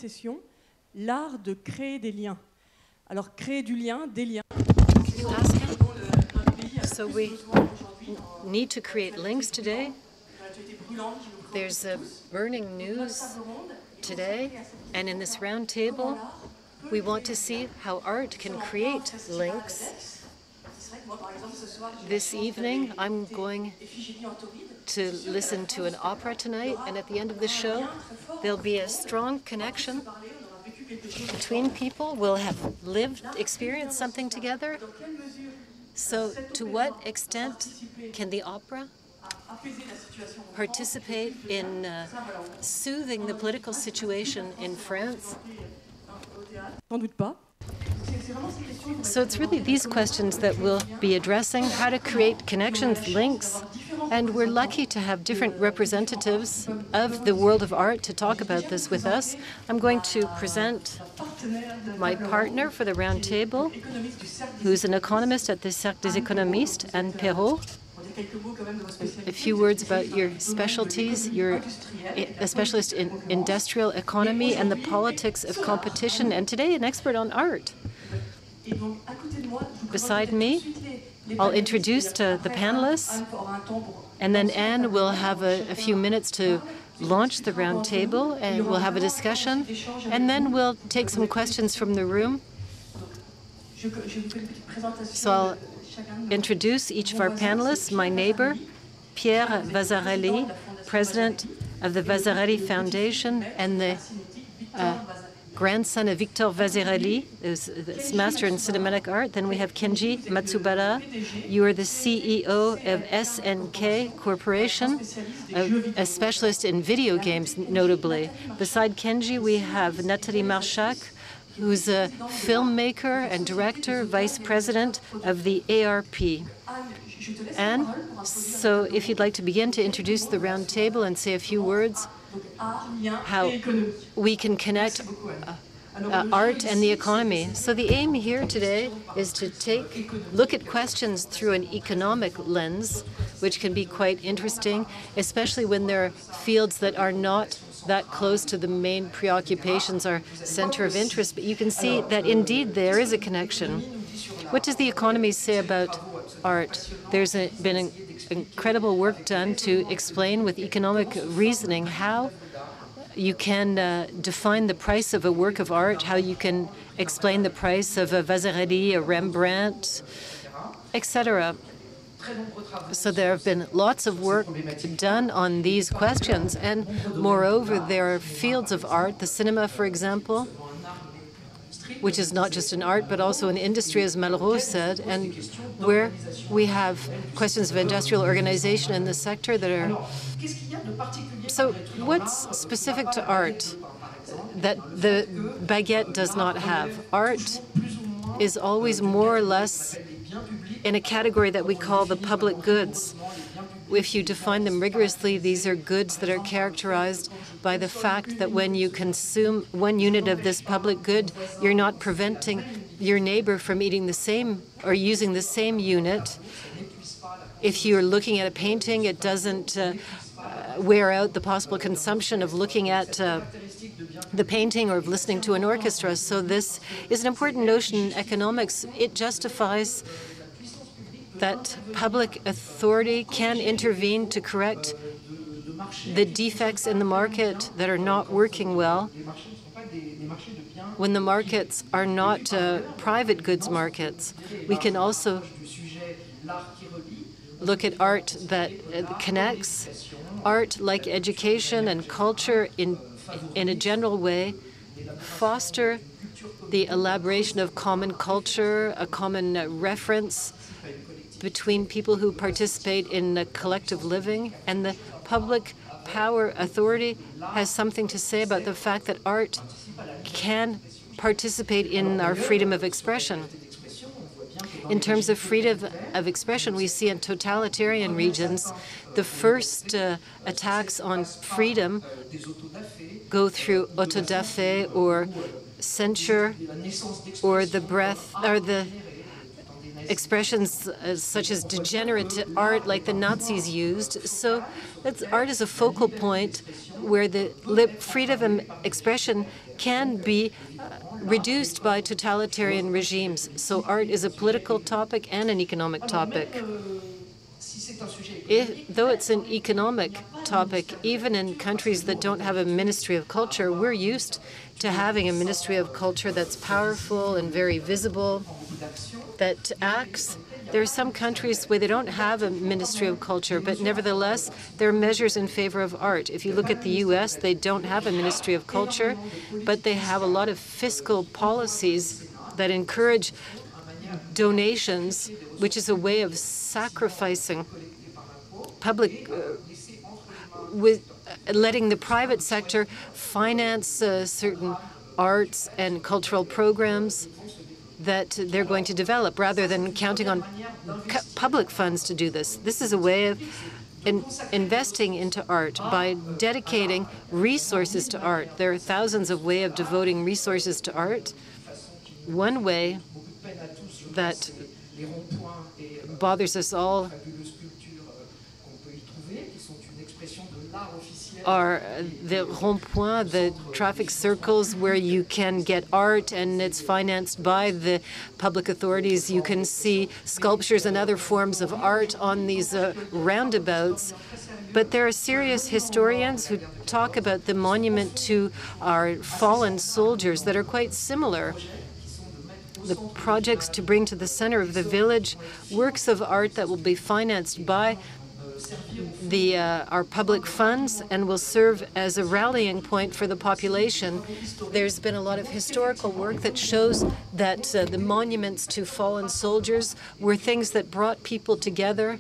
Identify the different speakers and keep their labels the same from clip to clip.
Speaker 1: session, l'art de créer des liens. Alors, créer du lien, des liens.
Speaker 2: So we need to create links today. There's a burning news today, and in this round table, we want to see how art can create links. This evening, I'm going to listen to an opera tonight, and at the end of the show, there'll be a strong connection between people. We'll have lived, experienced something together. So to what extent can the opera participate in soothing the political situation in France?
Speaker 1: Sans doute pas.
Speaker 2: So it's really these questions that we'll be addressing, how to create connections, links, and we're lucky to have different representatives of the world of art to talk about this with us. I'm going to present my partner for the round table, who's an economist at the Cercle des Économistes, and PERROT. A few words about your specialties. You're a specialist in industrial economy and the politics of competition, and today an expert on art. Beside me, I'll introduce the panelists, and then Anne will have a few minutes to launch the round table, and we'll have a discussion, and then we'll take some questions from the room. So I'll introduce each of our panelists. My neighbor, Pierre VASARELY, president of the VASARELY Foundation and the grandson of Victor VASARELY, who's master in cinematic art. Then we have Kenji MATSUBARA. You are the CEO of SNK Corporation, a specialist in video games, notably. Beside Kenji, we have Nathalie MARCHAK, who's a filmmaker and director, vice president of the ARP. And so if you'd like to begin to introduce the round table and say a few words, how we can connect art and the economy. So the aim here today is to look at questions through an economic lens, which can be quite interesting, especially when there are fields that are not that close to the main preoccupations or center of interest. But you can see that indeed there is a connection. What does the economy say about art? There's been incredible work done to explain with economic reasoning how you can define the price of a work of art, how you can explain the price of a VASARELY, a Rembrandt, etc. So there have been lots of work done on these questions, and moreover, there are fields of art, the cinema, for example, which is not just an art, but also an industry, as Malraux said, and where we have questions of industrial organization in the sector that are... So what's specific to art that the baguette does not have? Art is always more or less in a category that we call the public goods. If you define them rigorously, these are goods that are characterized by the fact that when you consume one unit of this public good, you're not preventing your neighbor from eating the same or using the same unit. If you're looking at a painting, it doesn't wear out the possible consumption of looking at the painting or of listening to an orchestra. So this is an important notion in economics. It justifies that public authority can intervene to correct the defects in the market that are not working well when the markets are not private goods markets. We can also look at art that connects, art like education and culture in a general way, foster the elaboration of common culture, a common reference between people who participate in collective living, and the public power authority has something to say about the fact that art can participate in our freedom of expression. In terms of freedom of expression, we see in totalitarian regions, the first attacks on freedom go through autodafé or censure or the expressions such as degenerate art like the Nazis used. So art is a focal point where the freedom of expression can be reduced by totalitarian regimes. So art is a political topic and an economic topic. Though it's an economic topic, even in countries that don't have a Ministry of Culture, we're used to having a Ministry of Culture that's powerful and very visible, that acts. There are some countries where they don't have a Ministry of Culture, but nevertheless, there are measures in favor of art. If you look at the US, they don't have a Ministry of Culture, but they have a lot of fiscal policies that encourage donations, which is a way of sacrificing public, with letting the private sector finance certain arts and cultural programs that they're going to develop, rather than counting on public funds to do this. This is a way of investing into art by dedicating resources to art. There are thousands of ways of devoting resources to art. One way that bothers us all are the ronds-points, the traffic circles where you can get art and it's financed by the public authorities. You can see sculptures and other forms of art on these roundabouts. But there are serious historians who talk about the monument to our fallen soldiers that are quite similar. The projects to bring to the center of the village works of art that will be financed by our public funds and will serve as a rallying point for the population. There's been a lot of historical work that shows that the monuments to fallen soldiers were things that brought people together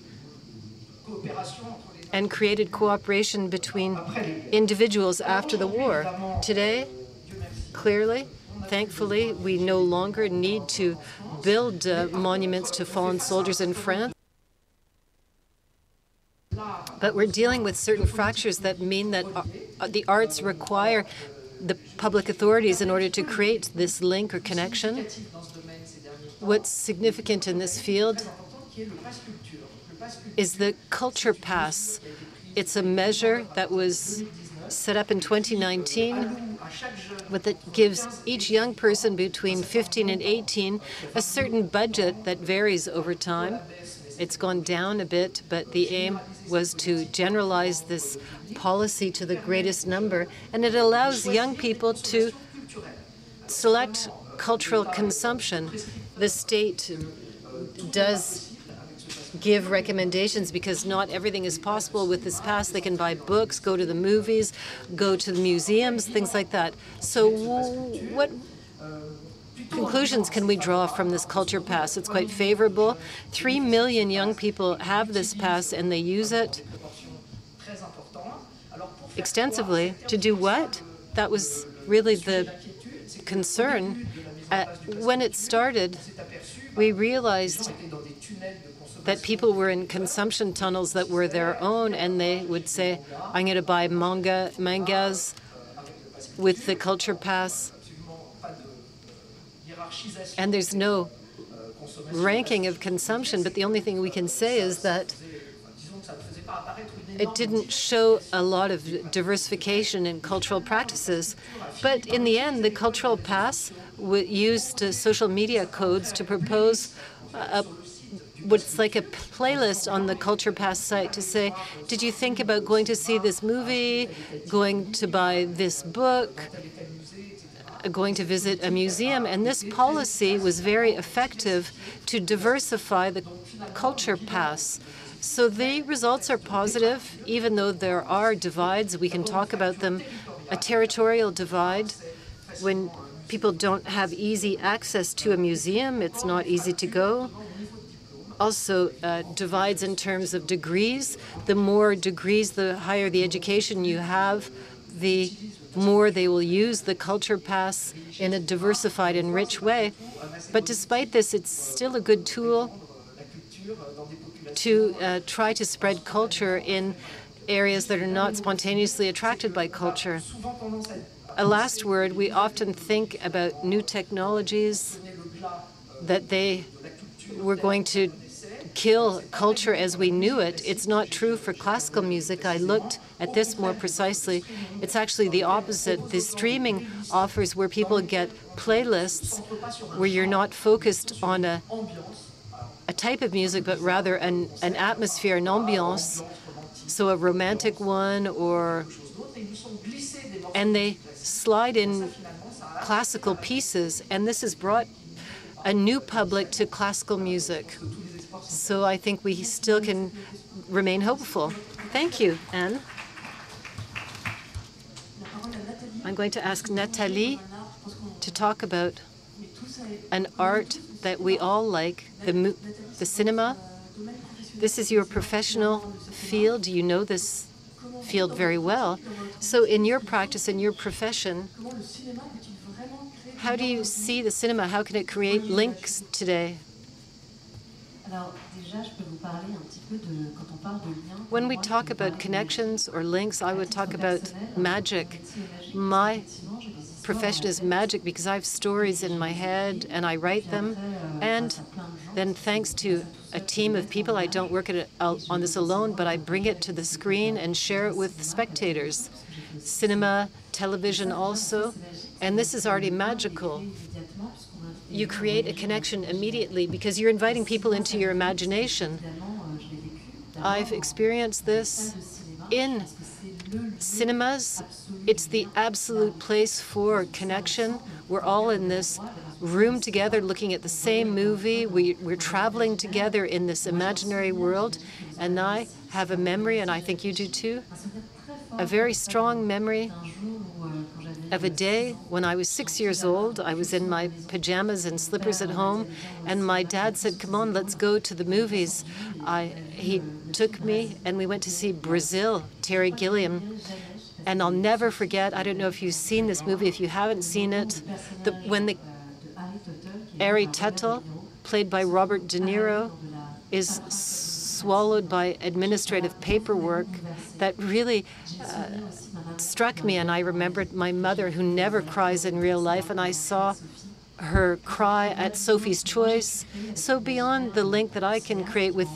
Speaker 2: and created cooperation between individuals after the war. Today, clearly, thankfully, we no longer need to build monuments to fallen soldiers in France. But we're dealing with certain fractures that mean that the arts require the public authorities in order to create this link or connection. What's significant in this field is the culture pass. It's a measure that was set up in 2019 that gives each young person between 15 and 18 a certain budget that varies over time. It's gone down a bit, but the aim was to generalize this policy to the greatest number, and it allows young people to select cultural consumption. The state does give recommendations because not everything is possible with this pass. They can buy books, go to the movies, go to the museums, things like that. So what conclusions can we draw from this culture pass? It's quite favorable. 3 million young people have this pass and they use it extensively. To do what? That was really the concern. When it started, we realized that people were in consumption tunnels that were their own, and they would say, I'm going to buy mangas with the culture pass. And there's no ranking of consumption, but the only thing we can say is that it didn't show a lot of diversification in cultural practices. But in the end, the cultural pass used social media codes to propose what's like a playlist on the Culture Pass site to say, did you think about going to see this movie, going to buy this book, going to visit a museum? And this policy was very effective to diversify the Culture Pass. So the results are positive, even though there are divides. We can talk about them. A territorial divide, when people don't have easy access to a museum, it's not easy to go. Also divides in terms of degrees. The more degrees, the higher the education you have, the more they will use the Culture Pass in a diversified and rich way. But despite this, it's still a good tool to try to spread culture in areas that are not spontaneously attracted by culture. A last word, we often think about new technologies, that they we're going to kill culture as we knew it. It's not true for classical music. I looked at this more precisely. It's actually the opposite. The streaming offers where people get playlists where you're not focused on a type of music, but rather an atmosphere, an ambiance, so a romantic one, and they slide in classical pieces, and this has brought a new public to classical music. So I think we still can remain hopeful. Thank you, Anne. I'm going to ask Nathalie to talk about an art that we all like, the cinema. This is your professional field. You know this field very well. So in your practice, in your profession, how do you see the cinema? How can it create links today? When we talk about connections or links, I would talk about magic. My profession is magic because I have stories in my head and I write them. And then thanks to a team of people, I don't work on this alone, but I bring it to the screen and share it with spectators. Cinema, television also. And this is already magical. You create a connection immediately because you're inviting people into your imagination. I've experienced this in cinemas. It's the absolute place for connection. We're all in this room together looking at the same movie. We're traveling together in this imaginary world. And I have a memory, and I think you do too, a very strong memory of a day when I was 6 years old. I was in my pajamas and slippers at home, and my dad said, "Come on, let's go to the movies." He took me, and we went to see Brazil, Terry Gilliam. And I'll never forget, I don't know if you've seen this movie. If you haven't seen it, when the Harry Tuttle, played by Robert De Niro, is swallowed by administrative paperwork, that really struck me. And I remembered my mother, who never cries in real life, and I saw her cry at Sophie's Choice. So beyond the link that I can create with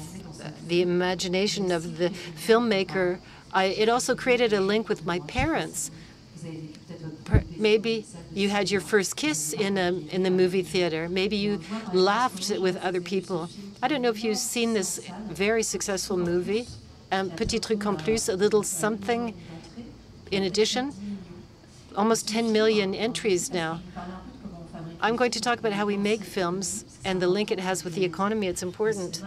Speaker 2: the imagination of the filmmaker, it also created a link with my parents. Maybe you had your first kiss in the movie theater. Maybe you laughed with other people. I don't know if you've seen this very successful movie, Un Petit Truc en Plus, a little something in addition. Almost 10 million entries now. I'm going to talk about how we make films and the link it has with the economy. It's important.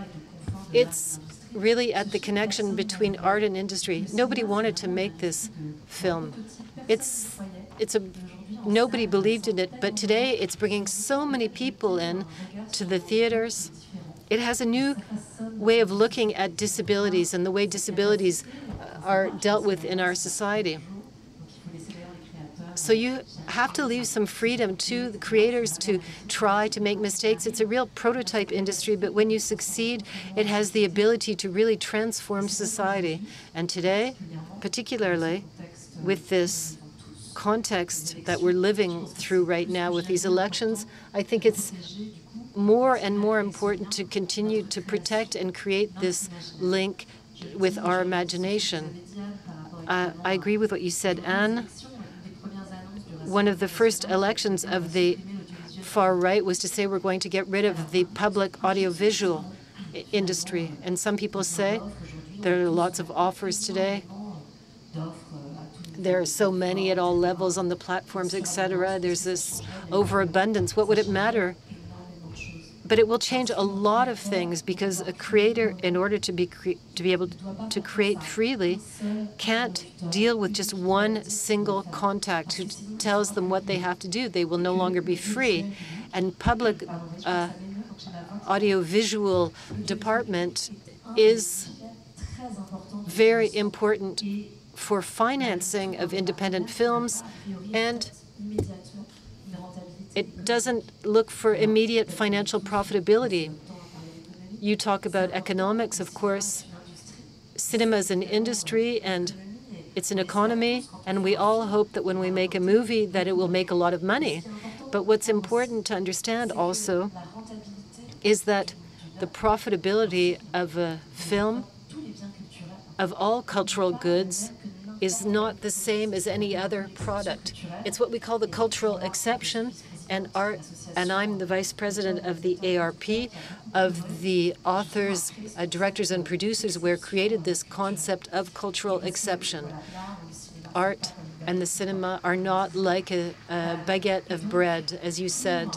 Speaker 2: It's really at the connection between art and industry. Nobody wanted to make this film. Nobody believed in it, but today it's bringing so many people in to the theaters. It has a new way of looking at disabilities and the way disabilities are dealt with in our society. So you have to leave some freedom to the creators to try to make mistakes. It's a real prototype industry, but when you succeed, it has the ability to really transform society. And today, particularly with this context that we're living through right now with these elections, I think it's more and more important to continue to protect and create this link with our imagination. I agree with what you said, Anne. One of the first elections of the far right was to say we're going to get rid of the public audiovisual industry. And some people say there are lots of offers today. There are so many at all levels on the platforms, etc. There's this overabundance. What would it matter? But it will change a lot of things because a creator, in order to be able to create freely, can't deal with just one single contact who tells them what they have to do. They will no longer be free. And public audiovisual department is very important for financing of independent films, and it doesn't look for immediate financial profitability. You talk about economics, of course. Cinema is an industry and it's an economy, and we all hope that when we make a movie that it will make a lot of money. But what's important to understand also is that the profitability of a film, of all cultural goods, is not the same as any other product. It's what we call the cultural exception, and I'm the vice president of the ARP, of the authors, directors, and producers where created this concept of cultural exception. Art and the cinema are not like a baguette of bread, as you said.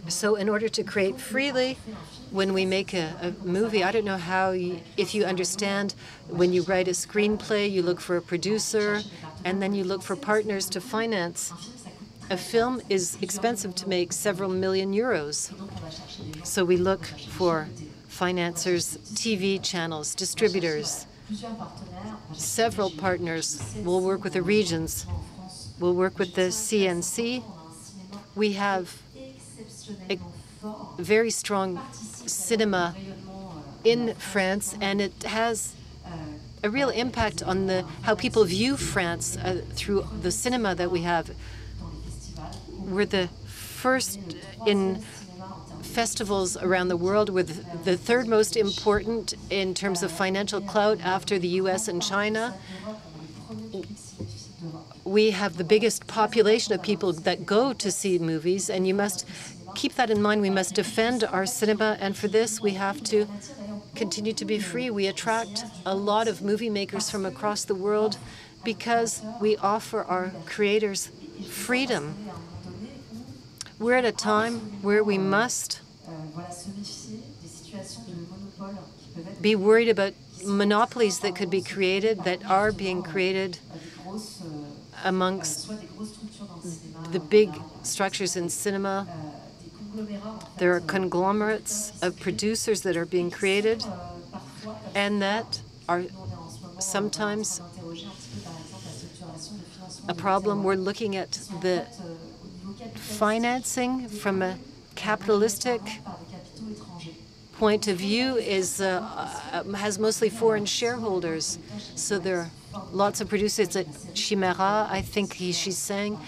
Speaker 2: So in order to create freely, when we make a movie, I don't know how, if you understand, when you write a screenplay, you look for a producer, and then you look for partners to finance. A film is expensive to make, several million euros. So we look for financiers, TV channels, distributors. Several partners will work with the regions, will work with the CNC. We have a very strong cinema in France, and it has a real impact on how people view France through the cinema that we have. We're the first in festivals around the world. We're the third most important in terms of financial clout after the US and China. We have the biggest population of people that go to see movies, and you must keep that in mind. We must defend our cinema, and for this we have to continue to be free. We attract a lot of movie makers from across the world because we offer our creators freedom. We're at a time where we must be worried about monopolies that could be created, that are being created amongst the big structures in cinema. There are conglomerates of producers that are being created and that are sometimes a problem. We're looking at the financing from a capitalistic point of view has mostly foreign shareholders. So there are lots of producers at Chimera, I think she's saying.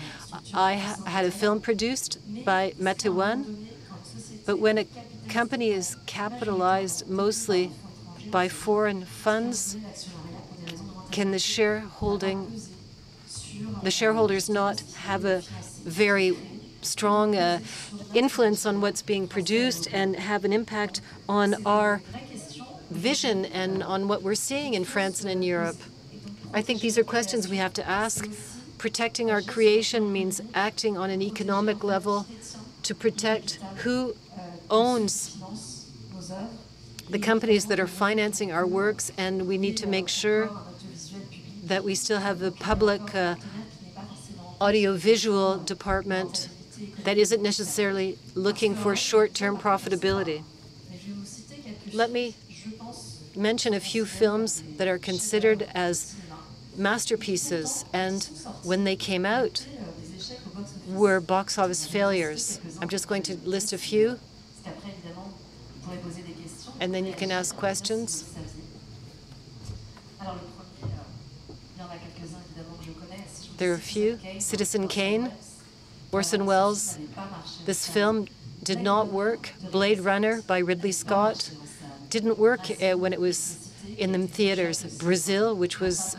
Speaker 2: I had a film produced by MATSUBARA, but when a company is capitalized mostly by foreign funds, can the shareholders not have a very strong influence on what's being produced and have an impact on our vision and on what we're seeing in France and in Europe? I think these are questions we have to ask. Protecting our creation means acting on an economic level to protect who owns the companies that are financing our works, and we need to make sure that we still have the public audiovisual department that isn't necessarily looking for short-term profitability. Let me mention a few films that are considered as masterpieces, and when they came out were box office failures. I'm just going to list a few, and then you can ask questions. There are a few. Citizen Kane, Orson Welles. This film did not work. Blade Runner by Ridley Scott didn't work when it was in the theaters. Brazil, which was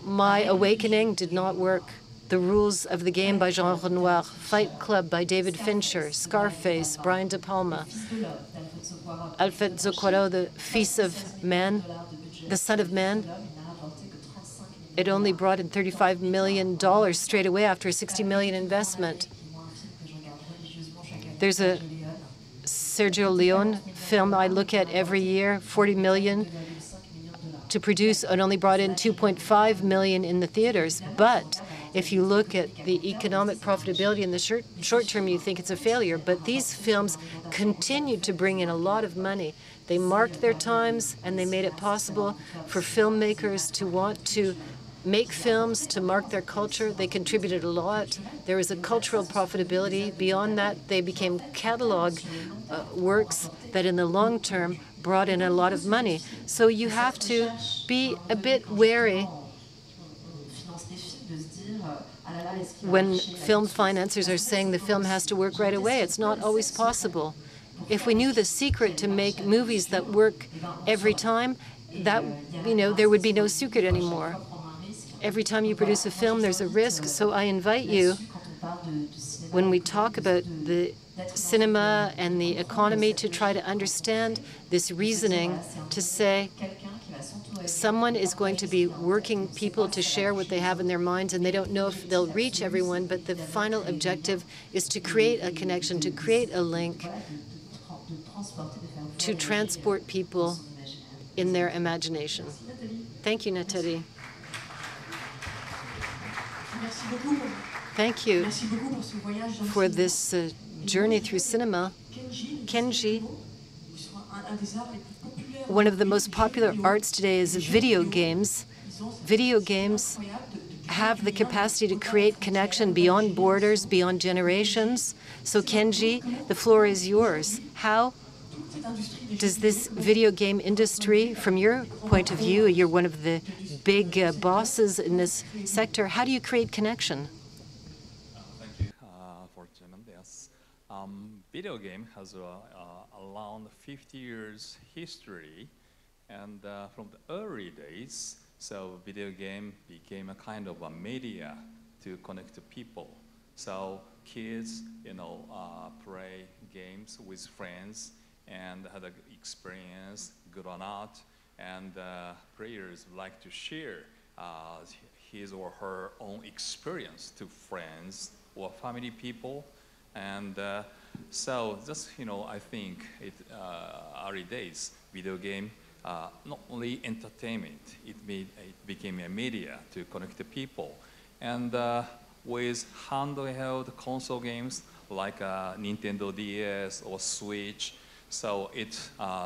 Speaker 2: my awakening, did not work. The Rules of the Game by Jean Renoir. Fight Club by David Fincher. Scarface, Brian De Palma. Alfredo Cuarón, the Fils of Man, the Son of Man. It only brought in $35 million straight away after a $60 million investment. There's a Sergio Leone film I look at every year, $40 million to produce, and only brought in $2.5 million in the theaters. But if you look at the economic profitability in the short term, you think it's a failure. But these films continued to bring in a lot of money. They marked their times, and they made it possible for filmmakers to want to make films, to mark their culture. They contributed a lot. There was a cultural profitability. Beyond that, they became catalog works that in the long term brought in a lot of money. So you have to be a bit wary when film financiers are saying the film has to work right away. It's not always possible. If we knew the secret to make movies that work every time, that, there would be no secret anymore. Every time you produce a film, there's a risk. So I invite you, when we talk about the cinema and the economy, to try to understand this reasoning, to say someone is going to be working people to share what they have in their minds, and they don't know if they'll reach everyone, but the final objective is to create a connection, to create a link, to transport people in their imagination. Thank you, Nathalie. Thank you for this journey through cinema. Kenji, one of the most popular arts today is video games. Video games have the capacity to create connection beyond borders, beyond generations. So Kenji, the floor is yours. How does this video game industry, from your point of view, you're one of the big bosses in this sector, how do you create connection?
Speaker 3: Thank you for German. Yes. Video game has around 50 years history, and from the early days, so video game became a kind of a media to connect to people. So kids, play games with friends and had an experience, good or not, and players like to share his or her own experience to friends or family people. And so just, I think early days, video game, not only entertainment, it became a media to connect the people. And with handheld console games like Nintendo DS or Switch, so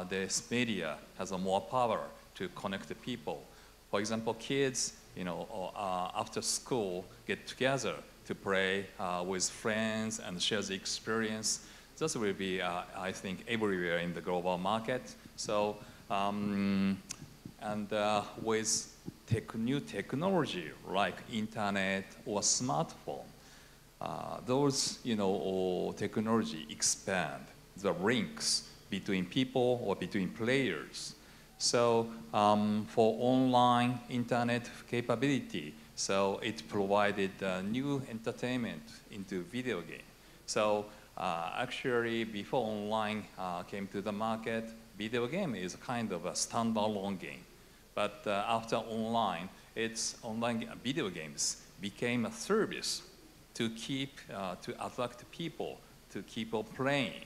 Speaker 3: this media has a more power to connect the people. For example, kids, after school get together to play with friends and share the experience. This will be, I think, everywhere in the global market. So, with new technology like internet or smartphone, those, technology expand the links between people or between players. So for online internet capability, so it provided new entertainment into video game. So actually, before online came to the market, video game is kind of a standalone game. But after online, online video games became a service to to attract people, to keep on playing.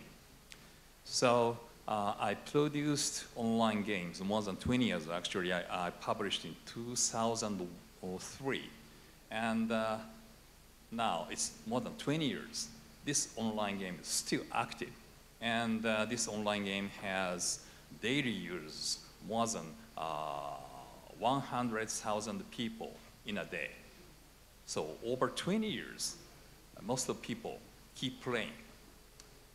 Speaker 3: So I produced online games more than 20 years. Actually, I published in 2003. And now it's more than 20 years. This online game is still active. And this online game has daily users, more than 100,000 people in a day. So over 20 years, most of the people keep playing.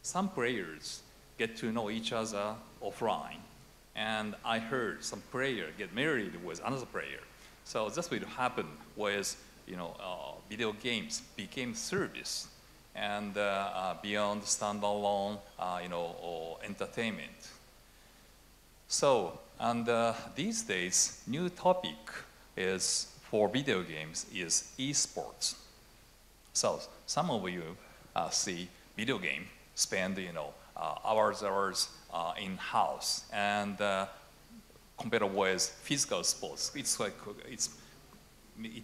Speaker 3: Some players get to know each other offline. And I heard some player get married with another player. So that's what happened was, video games became service and beyond standalone, entertainment. So, and these days, new topic is for video games is esports. So some of you see video game spend, hours in house, and compared with physical sports, it's like it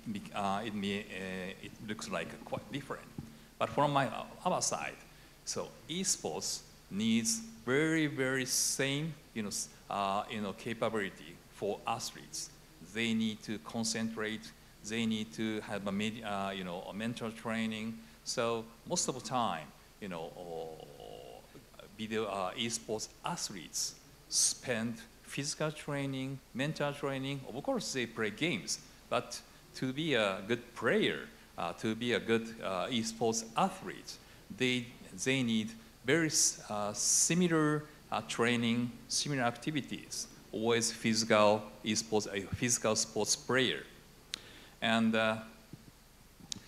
Speaker 3: looks like quite different. But from our side, so esports needs very, very same capability for athletes. They need to concentrate. They need to have a mental training. So most of the time, esports athletes spend physical training, mental training. Of course, they play games, but to be a good player, to be a good esports athlete, they need very similar training, similar activities with physical esports, a physical sports player. And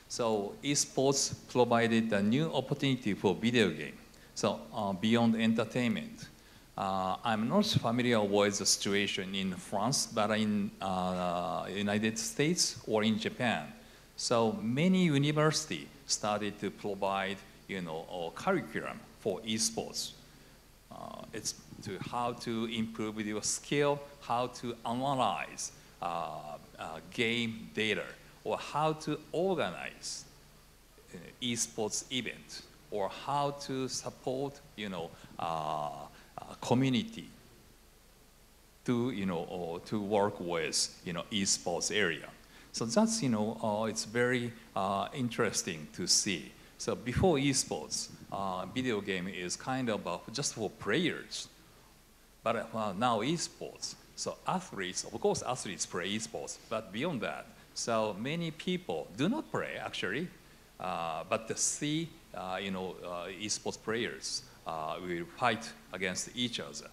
Speaker 3: so esports provided a new opportunity for video game. So beyond entertainment, I'm not familiar with the situation in France, but in United States or in Japan. So many universities started to provide, a curriculum for esports. It's to how to improve your skill, how to analyze game data, or how to organize esports event, or how to support, community to, or to work with, esports area. So that's, it's very interesting to see. So before esports, video game is kind of just for players. But now esports, so athletes, of course athletes play esports, but beyond that, so many people do not play actually, but to see, esports players will fight against each other.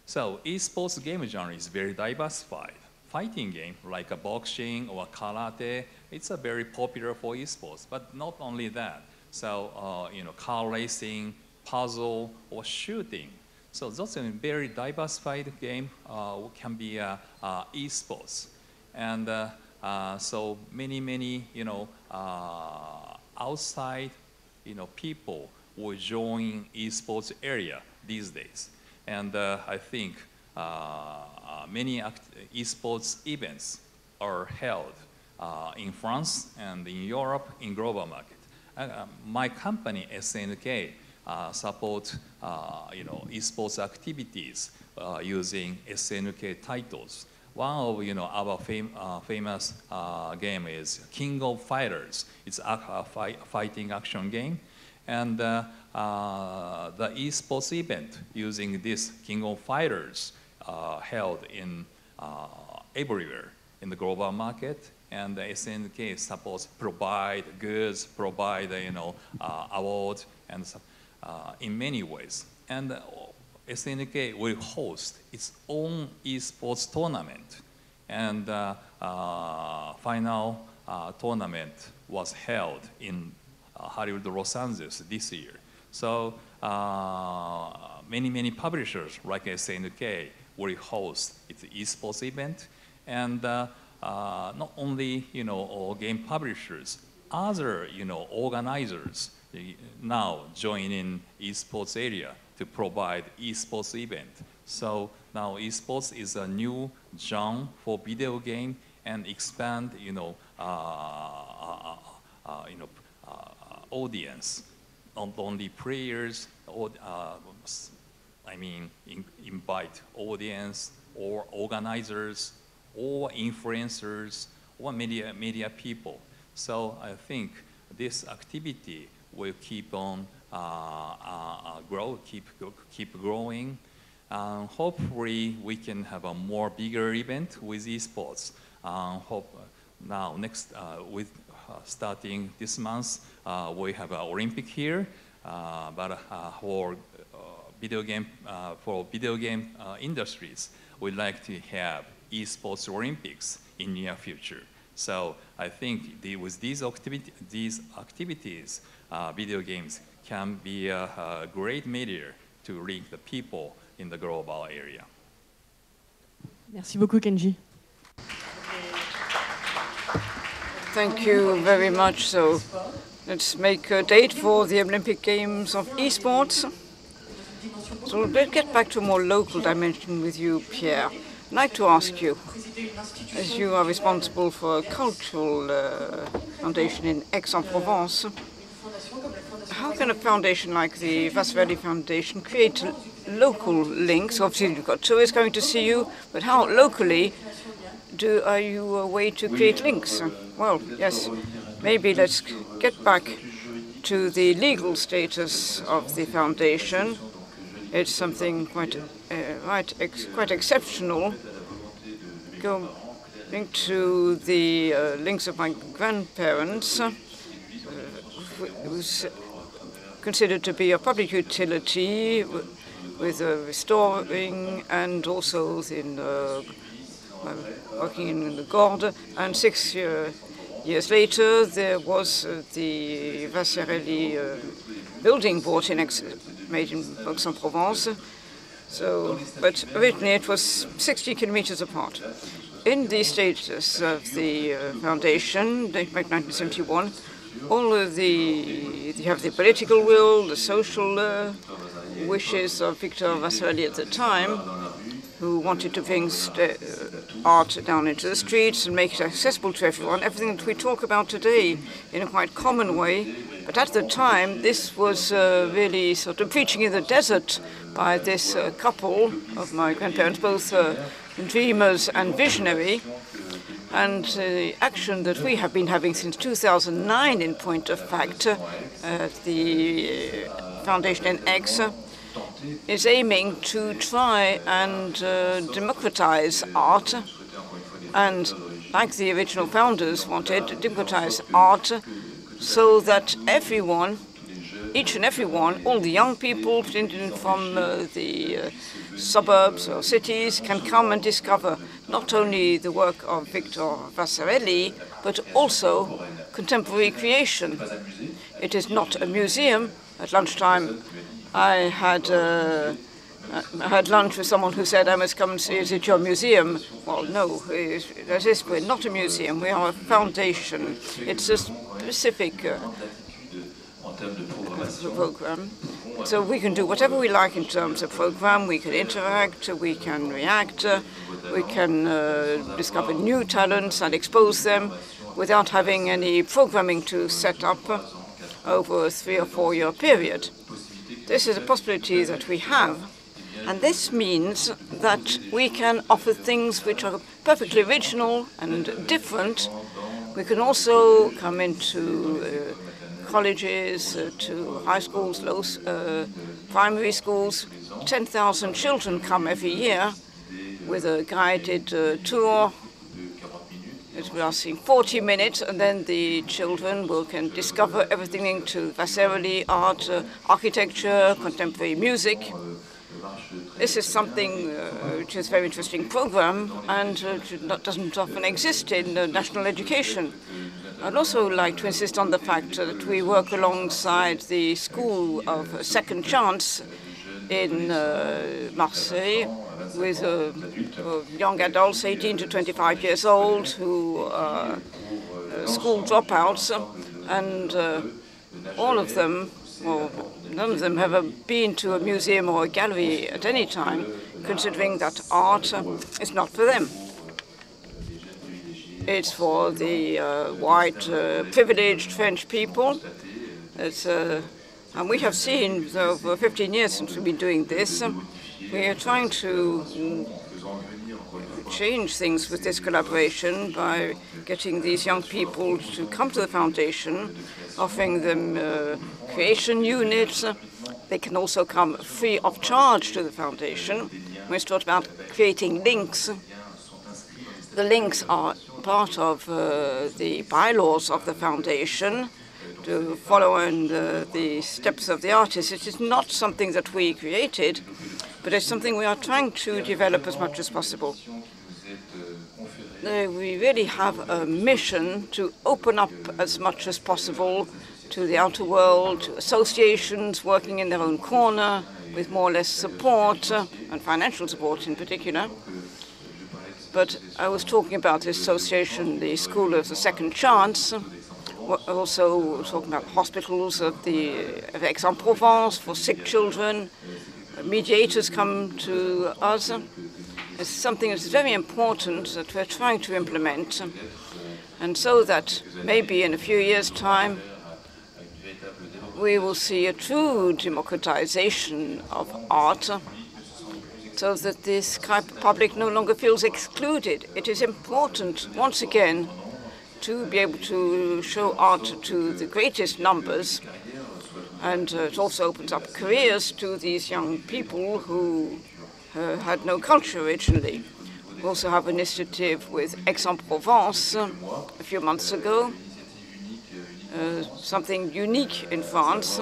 Speaker 3: So esports game genre is very diversified. Fighting game like a boxing or karate, it's a very popular for esports, but not only that. So, car racing, puzzle, or shooting. So those are very diversified game can be esports. And so many, outside, people will join esports area these days. And I think many esports events are held in France and in Europe in global market. My company, SNK, support esports activities using SNK titles. One of our famous game is King of Fighters. It's a fighting action game. And the esports event using this King of Fighters held in everywhere in the global market. And the SNK supports provide goods, provide awards, and in many ways. And SNK will host its own esports tournament. And final tournament was held in Hollywood, Los Angeles this year. So many publishers like SNK will host its esports event. And not only game publishers, other organizers now join in esports area to provide esports event. So now esports is a new genre for video game and expand audience, not only players, or invite audience or organizers or influencers or media people. So I think this activity will keep on keep growing. Hopefully we can have a more bigger event with esports. Now next with starting this month we have an Olympic here, but for video game industries, we'd like to have esports Olympics in near future. So I think with these activities, video games can be a great media to link the people in the global area.
Speaker 1: Merci beaucoup, Kenji.
Speaker 4: Thank you very much. So let's make a date for the Olympic Games of esports. So let's get back to a more local dimension with you, Pierre. I'd like to ask you, as you are responsible for a cultural foundation in Aix-en-Provence, how can a foundation like the VASARELY Foundation create local links? Obviously, you've got tourists coming to see you, but how locally are you a way to create links? Well, yes, maybe let's get back to the legal status of the foundation. It's something quite exceptional. Going to the links of my grandparents, it was considered to be a public utility with restoring and also in working in the Gordes. And 6 years later, there was the VASARELY building made in Aix-en-Provence. So, but originally it was 60 kilometers apart. In the status of the foundation, dating back 1971, all of you have the political will, the social wishes of Victor Vasarely at the time, who wanted to bring art down into the streets and make it accessible to everyone. Everything that we talk about today in a quite common way. But at the time, this was really sort of preaching in the desert by this couple of my grandparents, both dreamers and visionary. And the action that we have been having since 2009, in point of fact, the foundation in Aix, is aiming to try and democratize art. And like the original founders wanted, to democratize art so that everyone, each and everyone, all the young people from the suburbs or cities can come and discover not only the work of Victor Vasarely, but also contemporary creation. It is not a museum. At lunchtime, I had lunch with someone who said, I must come and see, is it your museum? Well, no, we're not a museum, we are a foundation. It's a specific program. So we can do whatever we like in terms of program. We can interact, we can react, we can discover new talents and expose them without having any programming to set up over a 3 or 4 year period. This is a possibility that we have, and this means that we can offer things which are perfectly original and different. We can also come into colleges, to high schools, primary schools. 10,000 children come every year with a guided tour. It will last 40 minutes, and then the children can discover everything into Vasarely, art, architecture, contemporary music. This is something which is a very interesting program and doesn't often exist in national education. I'd also like to insist on the fact that we work alongside the School of Second Chance in Marseille with young adults, 18 to 25 years old, who are school dropouts, and all of them, well, none of them have ever been to a museum or a gallery at any time, considering that art is not for them. It's for the white, privileged French people. And we have seen over 15 years since we've been doing this, we are trying to change things with this collaboration by getting these young people to come to the foundation, offering them creation units. They can also come free of charge to the foundation. We talked about creating links. The links are part of the bylaws of the foundation to follow in the steps of the artist. It is not something that we created, but it's something we are trying to develop as much as possible. We really have a mission to open up as much as possible to the outer world, to associations working in their own corner with more or less support, and financial support in particular. But I was talking about this association, the School of the Second Chance. We're also talking about hospitals of Aix-en-Provence for sick children. Mediators come to us. It's something that's very important that we're trying to implement. And so that maybe in a few years' time, we will see a true democratization of art, so that this public no longer feels excluded. It is important, once again, to be able to show art to the greatest numbers. And it also opens up careers to these young people who had no culture originally. We also have an initiative with Aix-en-Provence a few months ago, something unique in France.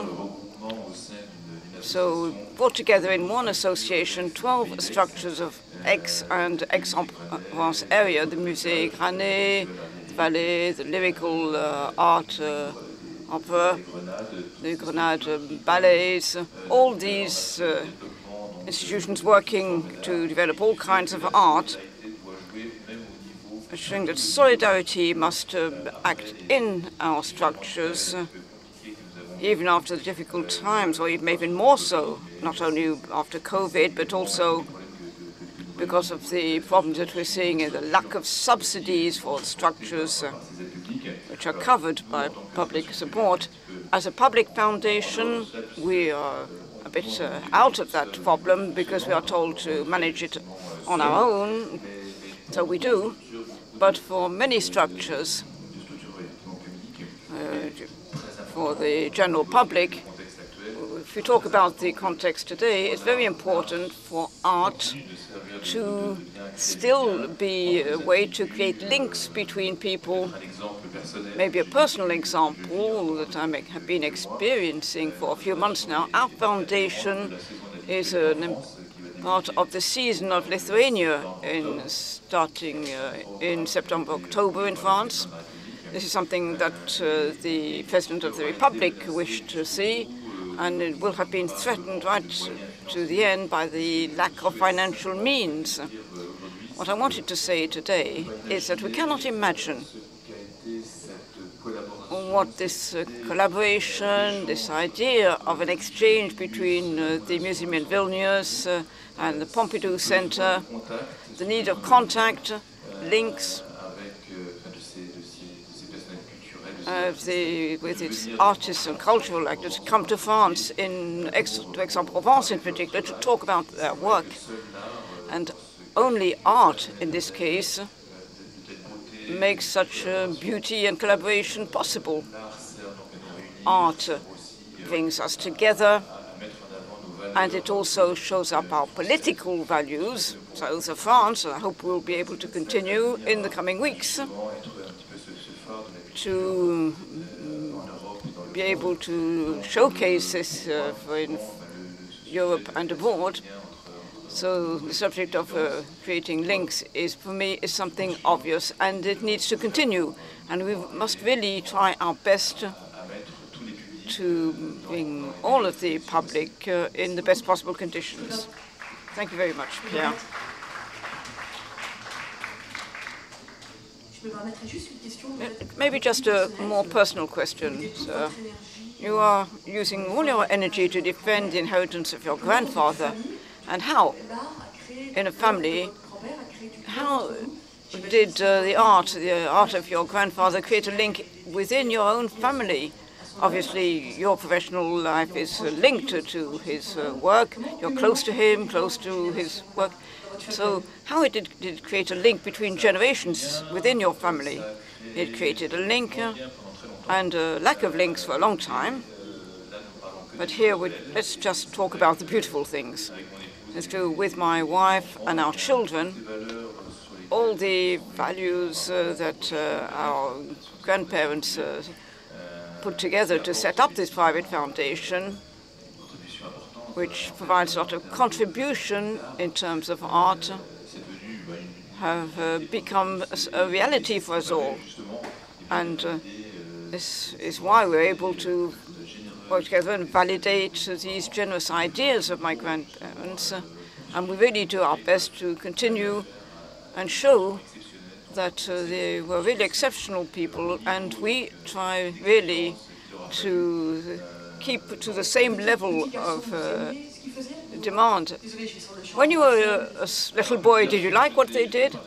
Speaker 4: So brought together in one association 12 structures of Aix and Aix-en-Provence area, the Musée GUIGNÉ, the ballet, the lyrical art opera, the Grenade ballets, all these institutions working to develop all kinds of art, showing that solidarity must act in our structures, even after the difficult times, or even maybe more so, not only after COVID, but also because of the problems that we're seeing in the lack of subsidies for structures which are covered by public support. As a public foundation, we are a bit out of that problem because we are told to manage it on our own, so we do. But for many structures, for the general public, if we talk about the context today, it's very important for art to still be a way to create links between people. Maybe a personal example that I have been experiencing for a few months now. Our foundation is a part of the season of Lithuania starting in September, October in France. This is something that the President of the Republic wished to see, and it will have been threatened right to the end by the lack of financial means. What I wanted to say today is that we cannot imagine what this collaboration, this idea of an exchange between the museum in Vilnius and the Pompidou Center, the need of contact, links with its artists and cultural actors come to France, to Aix-en-Provence in particular, to talk about their work. And only art, in this case, makes such beauty and collaboration possible. Art brings us together, and it also shows up our political values. So for France, I hope we'll be able to continue in the coming weeks to be able to showcase this in Europe and abroad. So the subject of creating links is, for me, is something obvious, and it needs to continue. And we must really try our best to bring all of the public in the best possible conditions. Thank you very much, Pierre. Maybe just a more personal question, sir. You are using all your energy to defend the inheritance of your grandfather. And how, in a family, how did the art of your grandfather create a link within your own family? Obviously, your professional life is linked to his work. You're close to him, close to his work. So how did it create a link between generations within your family? It created a link and a lack of links for a long time. But here, let's just talk about the beautiful things. It's true with my wife and our children, all the values that our grandparents put together to set up this private foundation, which provides a lot of contribution in terms of art, have become a reality for us all. And this is why we're able to work together and validate these generous ideas of my grandparents. And we really do our best to continue and show that they were really exceptional people, and we try really to keep to the same level of demand. When you were a little boy, did you like what they did?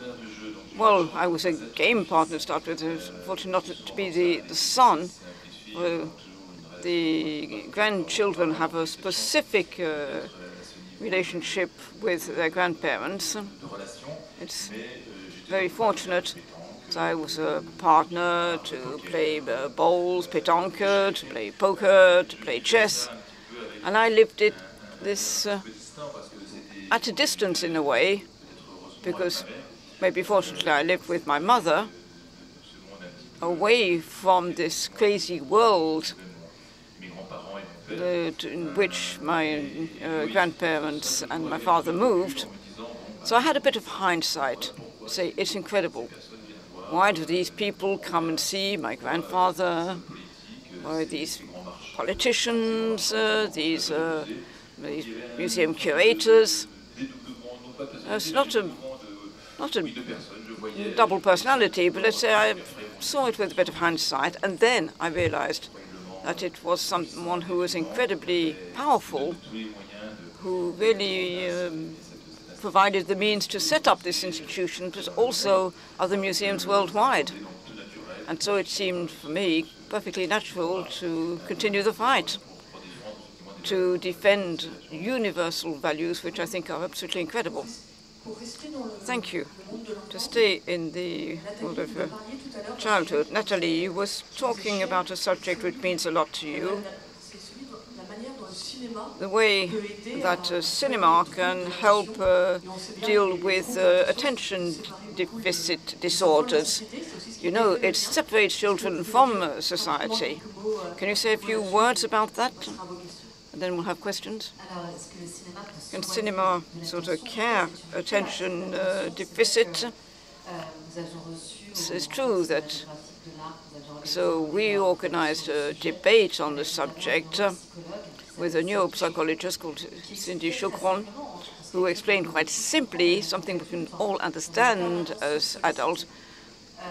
Speaker 4: Well, I was a game partner to start with. I was fortunate not to be the son. The grandchildren have a specific relationship with their grandparents. It's very fortunate. So I was a partner to play bowls, pétanque, to play poker, to play chess. And I lived this at a distance in a way, because maybe fortunately I lived with my mother, away from this crazy world in which my grandparents and my father moved. So I had a bit of hindsight. Say, it's incredible. Why do these people come and see my grandfather? these politicians, these museum curators. It's not a double personality, but let's say I saw it with a bit of hindsight, and then I realized that it was someone who was incredibly powerful, who really provided the means to set up this institution, but also other museums worldwide. And so it seemed for me perfectly natural to continue the fight, to defend universal values, which I think are absolutely incredible. Thank you. To stay in the world of childhood, Nathalie, you was talking about a subject which means a lot to you, the way that cinema can help deal with attention deficit disorders. You know, it separates children from society. Can you say a few words about that? And then we'll have questions. Can cinema sort of care attention deficit? It's true that, so we organized a debate on the subject with a neuropsychologist called Cindy Chocron, who explained quite simply something we can all understand as adults.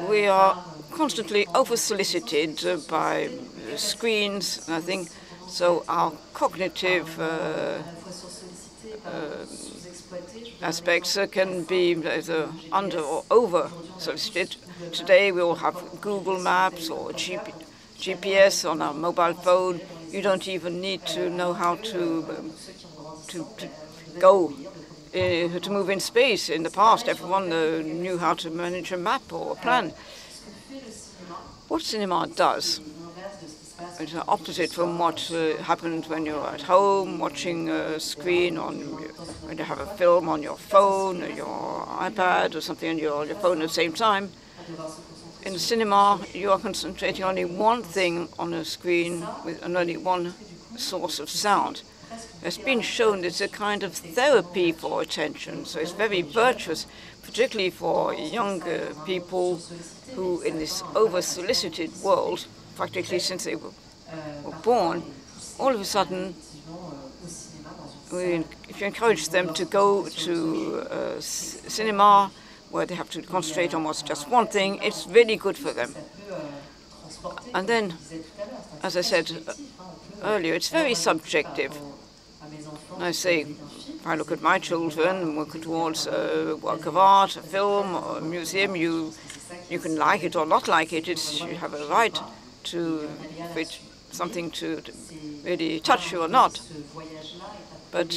Speaker 4: We are constantly over-solicited by screens, and I think so our cognitive aspects can be either under or over-solicited. Today we all have Google Maps or GPS on our mobile phone. You don't even need to know how to go to move in space. In the past, everyone knew how to manage a map or a plan. What cinema does, it's opposite from what happens when you're at home watching a screen when you have a film on your phone or your iPad or something on your phone at the same time. In the cinema, you are concentrating on only one thing on a screen with only one source of sound. It's been shown it's a kind of therapy for attention, so it's very virtuous, particularly for younger people who, in this over-solicited world, practically since they were born, all of a sudden, if you encourage them to go to cinema, where they have to concentrate on what's just one thing, it's really good for them. And then, as I said earlier, it's very subjective. I say, if I look at my children and look towards a work of art, a film, or a museum, you can like it or not like it. You have a right to something to really touch you or not. But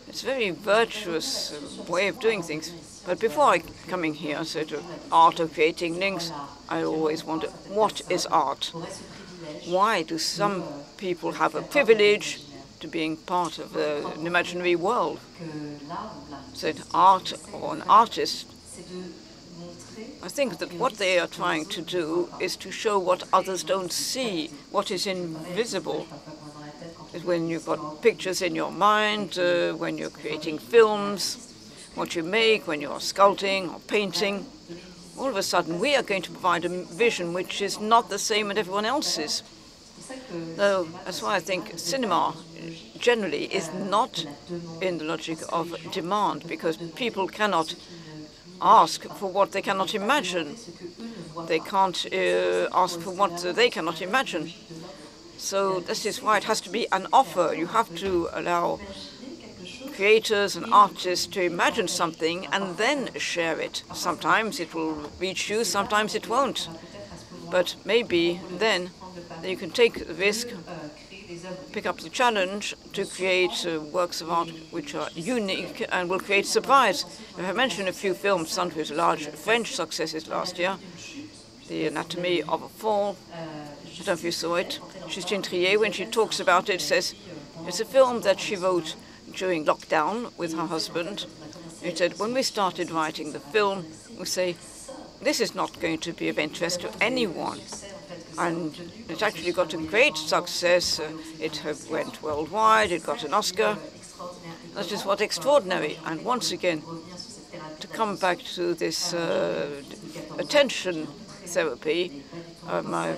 Speaker 4: it's a very virtuous way of doing things. But before coming here, so to art or creating links, I always wonder, what is art? Why do some people have a privilege to being part of an imaginary world? So art or an artist, I think that what they are trying to do is to show what others don't see, what is invisible. When you've got pictures in your mind, when you're creating films, what you make, when you're sculpting or painting, all of a sudden we are going to provide a vision which is not the same as everyone else's. So that's why I think cinema generally is not in the logic of demand, because people cannot ask for what they cannot imagine. They can't ask for what they cannot imagine. So this is why it has to be an offer. You have to allow creators and artists to imagine something and then share it. Sometimes it will reach you, sometimes it won't. But maybe then you can take the risk, pick up the challenge to create works of art which are unique and will create surprise. I have mentioned a few films, some with large French successes last year. The Anatomy of a Fall. I don't know if you saw it. Justine Trier, when she talks about it, says it's a film that she wrote during lockdown with her husband. She said, when we started writing the film, we say, this is not going to be of interest to anyone. And it actually got a great success. It went worldwide, it got an Oscar. That is what's extraordinary. And once again, to come back to this attention therapy, my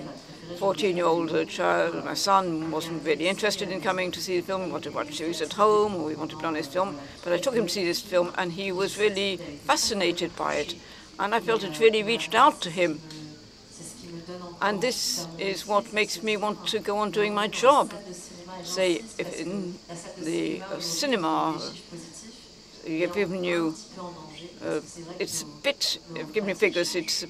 Speaker 4: 14-year-old child, my son, wasn't really interested in coming to see the film. He wanted to watch series at home, or he wanted to put on his film. But I took him to see this film, and he was really fascinated by it. And I felt it really reached out to him. And this is what makes me want to go on doing my job. Say, if in the cinema, you've given you, it's a bit, I've given you figures, it's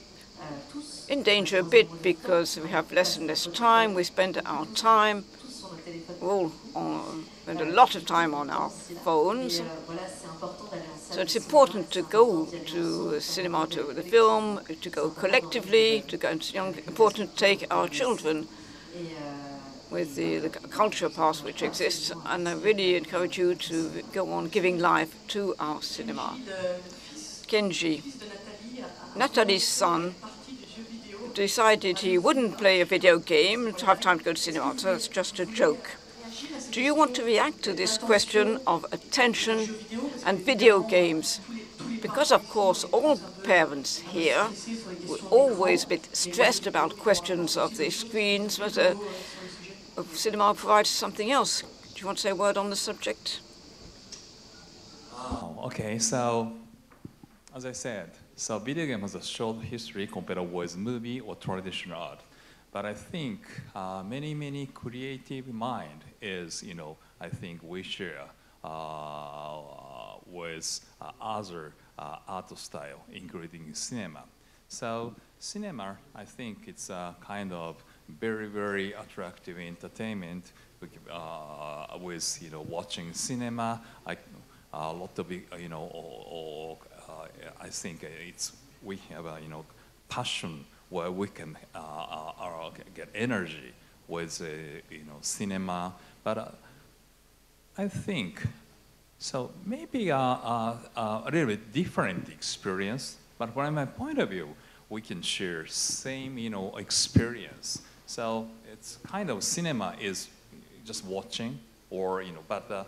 Speaker 4: in danger a bit because we have less and less time. We spend our time, we all spend a lot of time on our phones. So it's important to go to the cinema, to the film, to go collectively, to go. It's important to take our children with the culture pass which exists, and I really encourage you to go on giving life to our cinema. Kenji, Nathalie's son, decided he wouldn't play a video game to have time to go to cinema, so that's just a joke. Do you want to react to this question of attention and video games? Because, of course, all parents here would always be stressed about questions of the screens, but cinema provides something else. Do you want to say a word on the subject?
Speaker 3: Oh, okay, so as I said, so video game has a short history compared with movie or traditional art. But I think many creative mind is, I think we share with other art style, including cinema. So cinema, I think it's a kind of very attractive entertainment with watching cinema. A lot of I think we have a passion where we can get energy with cinema. But I think so maybe a little bit different experience. But from my point of view, we can share same experience. So it's kind of cinema is just watching, or but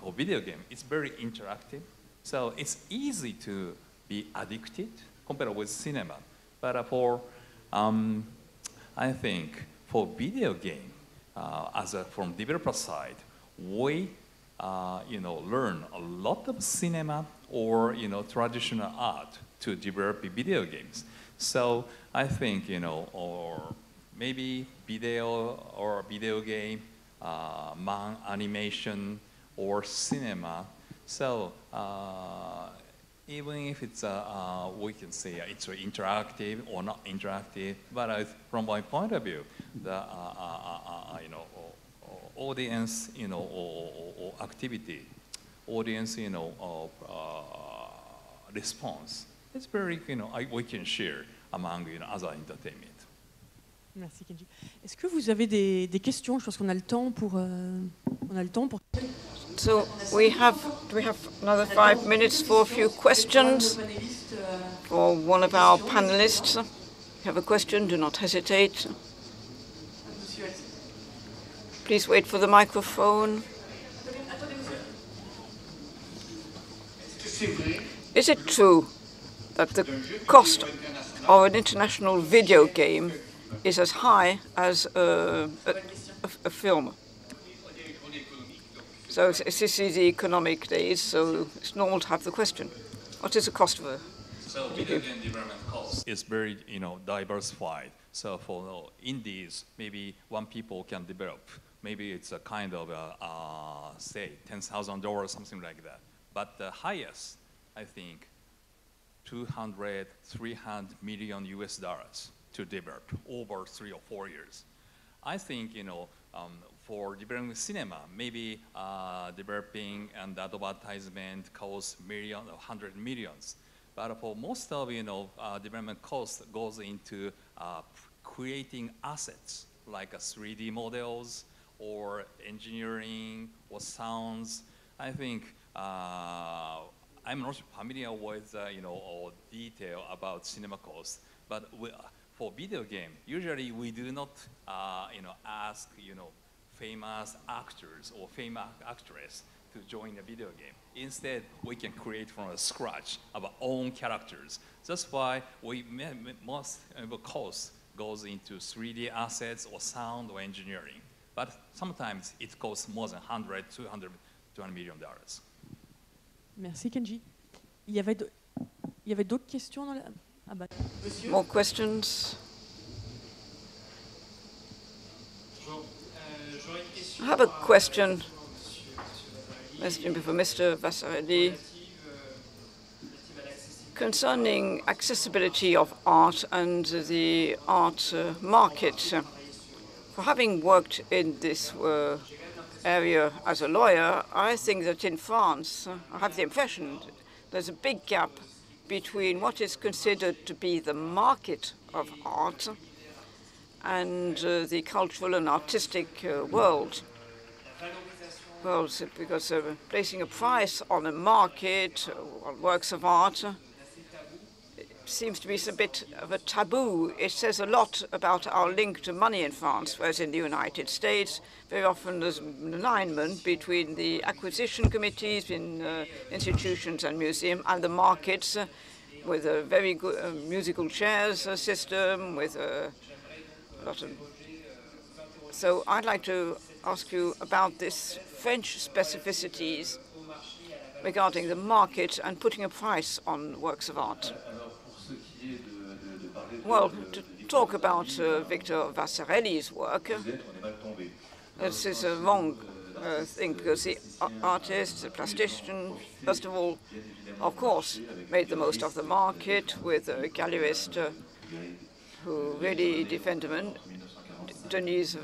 Speaker 3: for video game it's very interactive. So it's easy to be addicted compared with cinema. But for I think for video game, from developer side, we learn a lot of cinema or traditional art to develop video games. So I think or maybe video game, animation or cinema. So even if it's we can say it's interactive or not interactive, but from my point of view, the audience or activity, audience response, it's very we can share among other entertainment.
Speaker 1: Merci Kenji. Est-ce que vous avez des questions? Je pense qu'on a le temps pour
Speaker 4: So do we have another 5 minutes for a few questions for one of our panelists. If you have a question, do not hesitate. Please wait for the microphone. Is it true that the cost of an international video game is as high as a film? So this is the economic days, so it's normal to have the question. What is the cost of a
Speaker 3: video game development cost? It's very diversified. So for indies, maybe one people can develop. Maybe it's a kind of say $10,000, something like that. But the highest, I think, 200, 300 million US dollars to develop over 3 or 4 years. I think for developing cinema, maybe developing and advertisement costs millions or 100 millions. But for most of development cost goes into creating assets like 3D models or engineering or sounds. I think I'm not familiar with all detail about cinema costs, but for video game, usually we do not ask famous actors or famous actress to join a video game. Instead, we can create from scratch our own characters. That's why we most of the cost goes into 3D assets or sound or engineering. But sometimes it costs more than $100, $200 million.
Speaker 1: Merci Kenji. Il y avait d'autres questions dans la... Ah bah.
Speaker 4: More questions? I have a question for Mr. VASARELY concerning accessibility of art and the art market. For having worked in this area as a lawyer, I think that in France, I have the impression there's a big gap between what is considered to be the market of art and the cultural and artistic world. Well, because placing a price on a market, on works of art, seems to be a bit of a taboo. It says a lot about our link to money in France, whereas in the United States, very often there's an alignment between the acquisition committees in institutions and museums and the markets with a very good musical chairs system, with a lot of... So I'd like to ask you about this French specificities regarding the market and putting a price on works of art. Well, to talk about Victor Vasarely's work, this is a wrong thing, because the artist, the plastician, first of all, of course, made the most of the market with a gallerist who really defended him, Denise,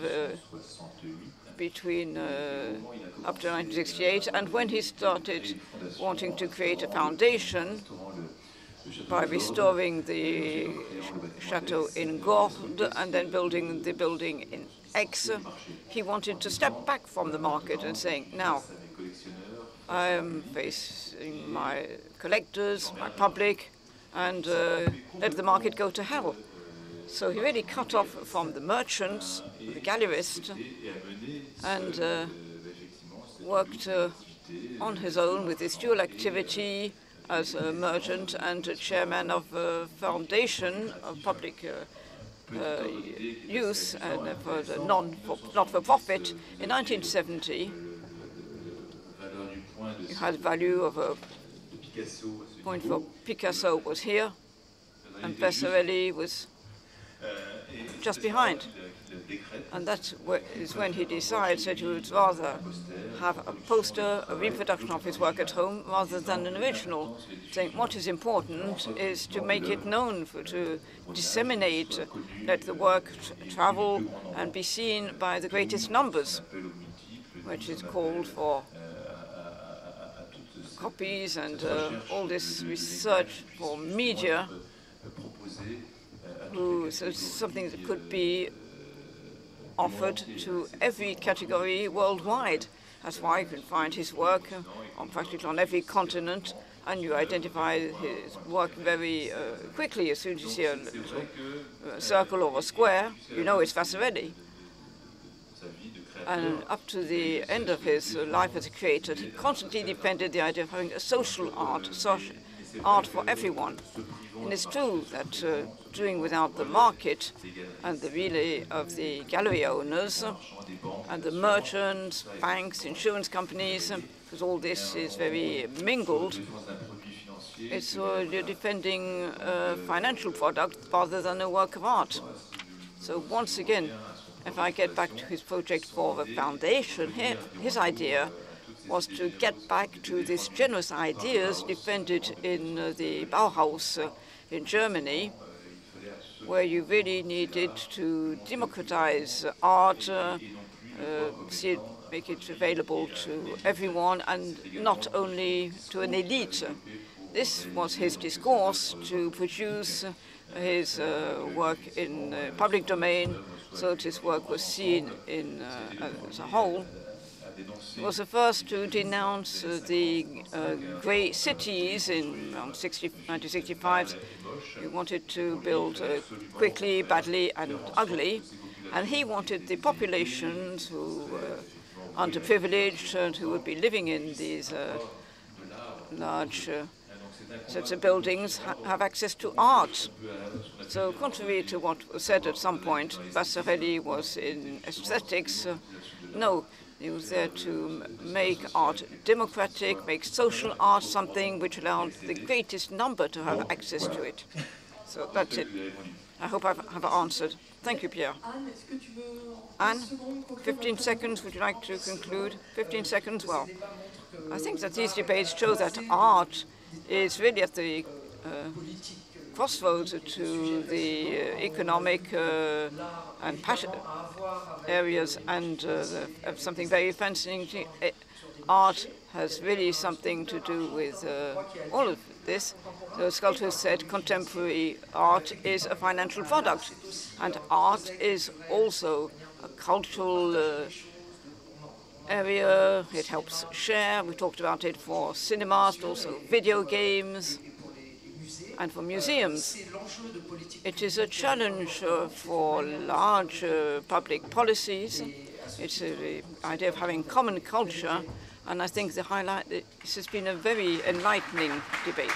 Speaker 4: between up to 1968, and when he started wanting to create a foundation by restoring the chateau in Gordes and then building the building in Aix, he wanted to step back from the market and saying, now, I am facing my collectors, my public, and let the market go to hell. So he really cut off from the merchants, the gallerists, and worked on his own with his dual activity as a merchant and a chairman of a foundation of public use and for the not-for-profit. In 1970, you had value of a point for Picasso was here, and Vasarely was just behind. And that is when he decides that he would rather have a poster, a reproduction of his work at home, rather than an original. Saying what is important is to make it known, to disseminate, let the work travel and be seen by the greatest numbers, which is called for copies and all this research for media, so something that could be offered to every category worldwide. That's why you can find his work on practically on every continent, and you identify his work very quickly. As soon as you see a little circle or a square, you know it's Vasarely. And up to the end of his life as a creator, he constantly defended the idea of having a social art for everyone. And it's true that doing without the market and the relay of the gallery owners and the merchants, banks, insurance companies, because all this is very mingled, it's you're defending a financial product rather than a work of art. So once again, if I get back to his project for the foundation, his idea was to get back to these generous ideas defended in the Bauhaus in Germany, where you really needed to democratize art, make it available to everyone and not only to an elite. This was his discourse, to produce his work in public domain, so that his work was seen in, as a whole. He was the first to denounce the grey cities in 1965. He wanted to build quickly, badly, and ugly. And he wanted the populations who were underprivileged and who would be living in these large sets of buildings have access to art. So contrary to what was said at some point, VASARELY was in aesthetics. No, he was there to make art democratic, make social art something which allowed the greatest number to have access to it. So that's it. I hope I have answered. Thank you, Pierre. Anne, 15 seconds, would you like to conclude? 15 seconds, well, I think that these debates show that art is really at the crossroads to the economic and passion areas, and of something very fascinating. Art has really something to do with all of this. The sculptor said contemporary art is a financial product, and art is also a cultural area. It helps share. We talked about it for cinemas, but also video games, and for museums. It is a challenge for large public policies. It's the idea of having common culture, and I think this has been a very enlightening debate.